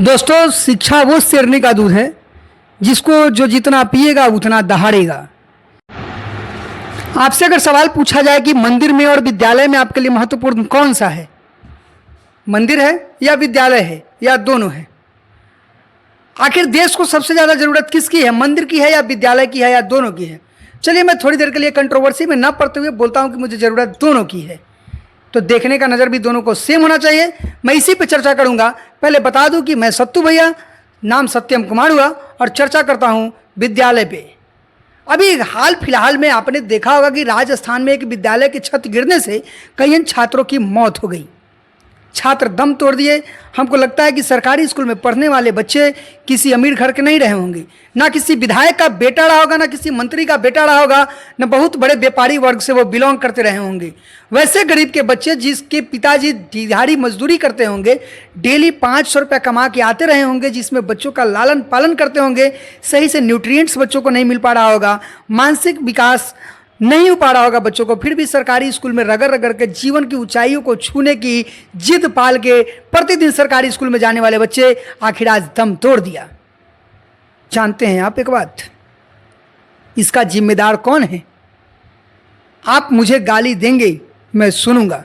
दोस्तों, शिक्षा वो शेरनी का दूध है जिसको जो जितना पिएगा उतना दहाड़ेगा। आपसे अगर सवाल पूछा जाए कि मंदिर में और विद्यालय में आपके लिए महत्वपूर्ण कौन सा है, मंदिर है या विद्यालय है या दोनों है? आखिर देश को सबसे ज़्यादा ज़रूरत किसकी है, मंदिर की है या विद्यालय की है या दोनों की है? चलिए, मैं थोड़ी देर के लिए कंट्रोवर्सी में ना पड़ते हुए बोलता हूँ कि मुझे ज़रूरत दोनों की है। तो देखने का नज़र भी दोनों को सेम होना चाहिए। मैं इसी पे चर्चा करूंगा। पहले बता दूं कि मैं सत्तू भैया, नाम सत्यम कुमार हुआ, और चर्चा करता हूं विद्यालय पे। अभी हाल फिलहाल में आपने देखा होगा कि राजस्थान में एक विद्यालय की छत गिरने से कई छात्रों की मौत हो गई। छात्र दम तोड़ दिए। हमको लगता है कि सरकारी स्कूल में पढ़ने वाले बच्चे किसी अमीर घर के नहीं रहे होंगे, ना किसी विधायक का बेटा रहा होगा, ना किसी मंत्री का बेटा रहा होगा, ना बहुत बड़े व्यापारी वर्ग से वो बिलोंग करते रहे होंगे। वैसे गरीब के बच्चे जिसके पिताजी दिहाड़ी मजदूरी करते होंगे, डेली 500 रुपये कमा के आते रहे होंगे, जिसमें बच्चों का लालन पालन करते होंगे, सही से न्यूट्रिएंट्स बच्चों को नहीं मिल पा रहा होगा, मानसिक विकास नहीं हो पा रहा होगा बच्चों को, फिर भी सरकारी स्कूल में रगड़ रगड़ के जीवन की ऊंचाइयों को छूने की जिद पाल के प्रतिदिन सरकारी स्कूल में जाने वाले बच्चे आखिर आज दम तोड़ दिया। जानते हैं आप एक बात, इसका जिम्मेदार कौन है? आप मुझे गाली देंगे, मैं सुनूंगा,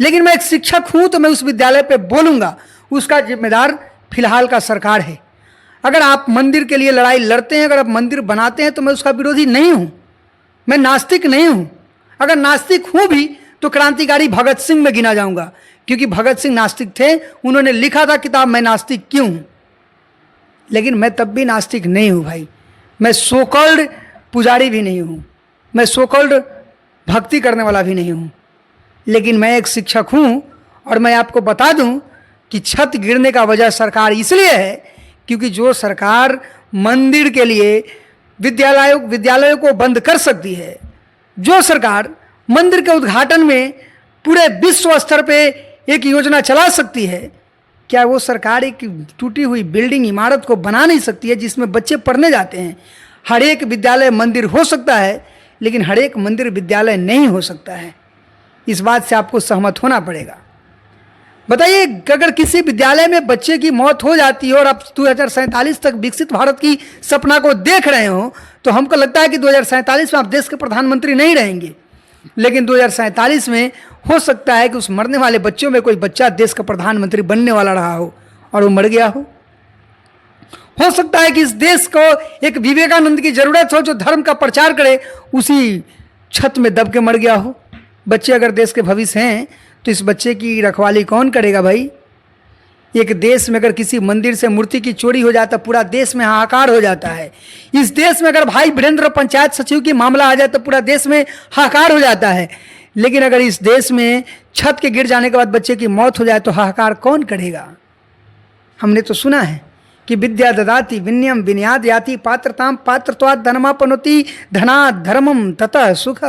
लेकिन मैं एक शिक्षक हूं तो मैं उस विद्यालय पे बोलूंगा। उसका जिम्मेदार फिलहाल का सरकार है। अगर आप मंदिर के लिए लड़ाई लड़ते हैं, अगर आप मंदिर बनाते हैं, तो मैं उसका विरोधी नहीं हूं। मैं नास्तिक नहीं हूं। अगर नास्तिक हूं भी तो क्रांतिकारी भगत सिंह में गिना जाऊंगा, क्योंकि भगत सिंह नास्तिक थे। उन्होंने लिखा था किताब मैं नास्तिक क्यों हूं। लेकिन मैं तब भी नास्तिक नहीं हूं भाई। मैं सोकॉल्ड पुजारी भी नहीं हूं, मैं सोकॉल्ड भक्ति करने वाला भी नहीं हूं, लेकिन मैं एक शिक्षक हूं। और मैं आपको बता दूं कि छत गिरने का वजह सरकार इसलिए है क्योंकि जो सरकार मंदिर के लिए विद्यालयों को बंद कर सकती है, जो सरकार मंदिर के उद्घाटन में पूरे विश्व स्तर पे एक योजना चला सकती है, क्या वो सरकार एक टूटी हुई बिल्डिंग इमारत को बना नहीं सकती है जिसमें बच्चे पढ़ने जाते हैं? हर एक विद्यालय मंदिर हो सकता है, लेकिन हर एक मंदिर विद्यालय नहीं हो सकता है। इस बात से आपको सहमत होना पड़ेगा। बताइए, अगर किसी विद्यालय में बच्चे की मौत हो जाती है और आप 2047 तक विकसित भारत की सपना को देख रहे हो, तो हमको लगता है कि 2047 में आप देश के प्रधानमंत्री नहीं रहेंगे, लेकिन 2047 में हो सकता है कि उस मरने वाले बच्चों में कोई बच्चा देश का प्रधानमंत्री बनने वाला रहा हो और वो मर गया हो सकता है कि इस देश को एक विवेकानंद की जरूरत हो जो धर्म का प्रचार करे, उसी छत में दब के मर गया हो। बच्चे अगर देश के भविष्य हैं तो इस बच्चे की रखवाली कौन करेगा भाई? एक देश में अगर किसी मंदिर से मूर्ति की चोरी हो जाता, पूरा देश में हाहाकार हो जाता है। इस देश में अगर भाई वीरेंद्र पंचायत सचिव की मामला आ जाए तो पूरा देश में हाहाकार हो जाता है। लेकिन अगर इस देश में छत के गिर जाने के बाद बच्चे की मौत हो जाए तो हाहाकार कौन करेगा? हमने तो सुना है कि विद्या ददाति विनयम विनयाद याति पात्रताम पात्रत्वात् धनमापनोति धनात् धर्मम ततः सुख।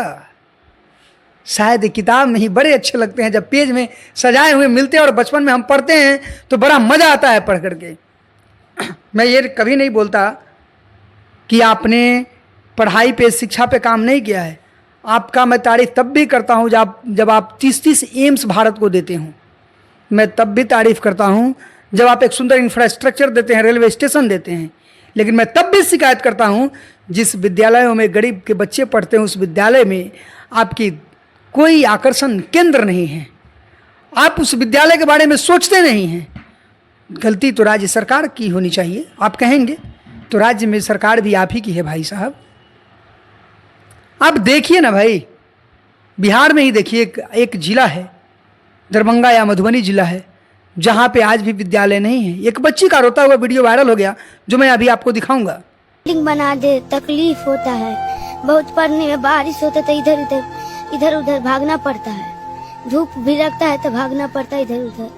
शायद किताब में ही बड़े अच्छे लगते हैं जब पेज में सजाए हुए मिलते हैं और बचपन में हम पढ़ते हैं तो बड़ा मज़ा आता है पढ़ करके। मैं ये कभी नहीं बोलता कि आपने पढ़ाई पे शिक्षा पे काम नहीं किया है। आपका मैं तारीफ तब भी करता हूँ जब आप 30-30 एम्स भारत को देते हो। मैं तब भी तारीफ करता हूँ जब आप एक सुंदर इंफ्रास्ट्रक्चर देते हैं, रेलवे स्टेशन देते हैं। लेकिन मैं तब भी शिकायत करता हूँ जिस विद्यालयों में गरीब के बच्चे पढ़ते हैं उस विद्यालय में आपकी कोई आकर्षण केंद्र नहीं है। आप उस विद्यालय के बारे में सोचते नहीं हैं। गलती तो राज्य सरकार की होनी चाहिए। आप कहेंगे तो राज्य में सरकार भी आप ही की है भाई साहब। आप देखिए ना भाई, बिहार में ही देखिए, एक जिला है दरभंगा या मधुबनी जिला है जहाँ पे आज भी विद्यालय नहीं है। एक बच्ची का रोता हुआ वीडियो वायरल हो गया जो मैं अभी आपको दिखाऊंगा। बिल्डिंग बना दे, तकलीफ होता है बहुत। पढ़ने में बारिश होता तो इधर उधर भागना पड़ता है। धूप भी लगता है तो भागना पड़ता है इधर उधर।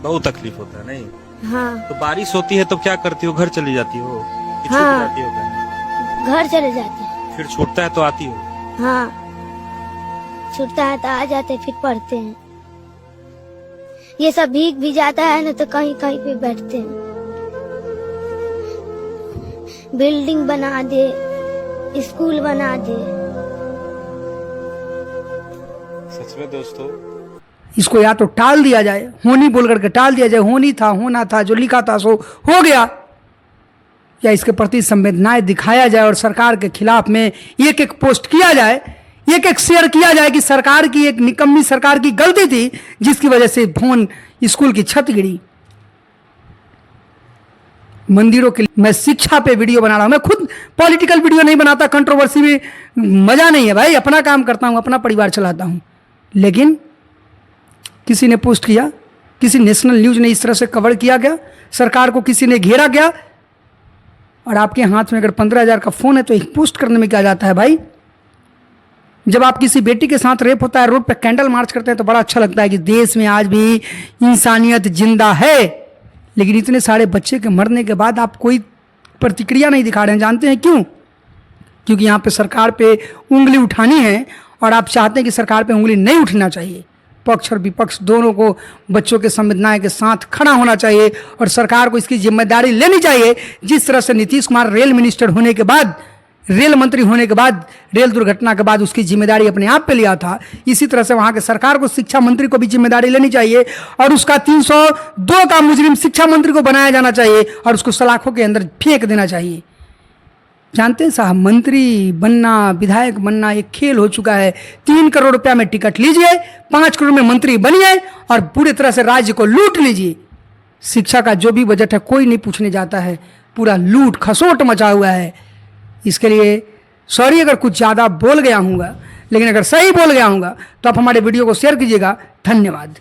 बहुत तकलीफ होता है नहीं? हाँ। तो बारिश होती है तो क्या करती हो? घर चली जाती हो? कि छूट हाँ। जाती हो घर? घर चले जाते हैं। फिर छूटता है तो आती हो? हाँ, छूटता है तो आ जाते, फिर पढ़ते हैं। ये सब भीग भी जाता है ना तो कहीं कहीं पे बैठते हैं। बिल्डिंग बना दे, स्कूल बना दे। सच में दोस्तों, इसको या तो टाल दिया जाए, होनी बोल करके टाल दिया जाए, होनी था, होना था, जो लिखा था सो हो गया, या इसके प्रति संवेदनाएं दिखाया जाए और सरकार के खिलाफ में एक एक पोस्ट किया जाए, एक एक शेयर किया जाए कि सरकार की एक निकम्मी सरकार की गलती थी जिसकी वजह से भवन स्कूल की छत गिरी। मंदिरों के लिए मैं शिक्षा पे वीडियो बना रहा हूं, मैं खुद पॉलिटिकल वीडियो नहीं बनाता, कंट्रोवर्सी में मजा नहीं है भाई, अपना काम करता हूं, अपना परिवार चलाता हूं। लेकिन किसी ने पोस्ट किया, किसी नेशनल न्यूज ने इस तरह से कवर किया गया, सरकार को किसी ने घेरा गया, और आपके हाथ में अगर 15,000 का फोन है तो एक पोस्ट करने में क्या जाता है भाई। जब आप किसी बेटी के साथ रेप होता है, रोड पे कैंडल मार्च करते हैं तो बड़ा अच्छा लगता है कि देश में आज भी इंसानियत जिंदा है। लेकिन इतने सारे बच्चे के मरने के बाद आप कोई प्रतिक्रिया नहीं दिखा रहे हैं। जानते हैं क्यों? क्योंकि यहाँ पे सरकार पे उंगली उठानी है और आप चाहते हैं कि सरकार पे उंगली नहीं उठना चाहिए। पक्ष और विपक्ष दोनों को बच्चों के संवेदनाएं के साथ खड़ा होना चाहिए और सरकार को इसकी जिम्मेदारी लेनी चाहिए। जिस तरह से नीतीश कुमार रेल मिनिस्टर होने के बाद, रेल मंत्री होने के बाद, रेल दुर्घटना के बाद उसकी जिम्मेदारी अपने आप पे लिया था, इसी तरह से वहां के सरकार को, शिक्षा मंत्री को भी जिम्मेदारी लेनी चाहिए और उसका 302 का मुजरिम शिक्षा मंत्री को बनाया जाना चाहिए और उसको सलाखों के अंदर फेंक देना चाहिए। जानते हैं साहब, मंत्री बनना, विधायक बनना एक खेल हो चुका है। 3 करोड़ रुपया में टिकट लीजिए, 5 करोड़ में मंत्री बनिए और पूरी तरह से राज्य को लूट लीजिए। शिक्षा का जो भी बजट है कोई नहीं पूछने जाता है, पूरा लूट खसोट मचा हुआ है। इसके लिए सॉरी अगर कुछ ज़्यादा बोल गया हूँगा, लेकिन अगर सही बोल गया हूँगा तो आप हमारे वीडियो को शेयर कीजिएगा। धन्यवाद।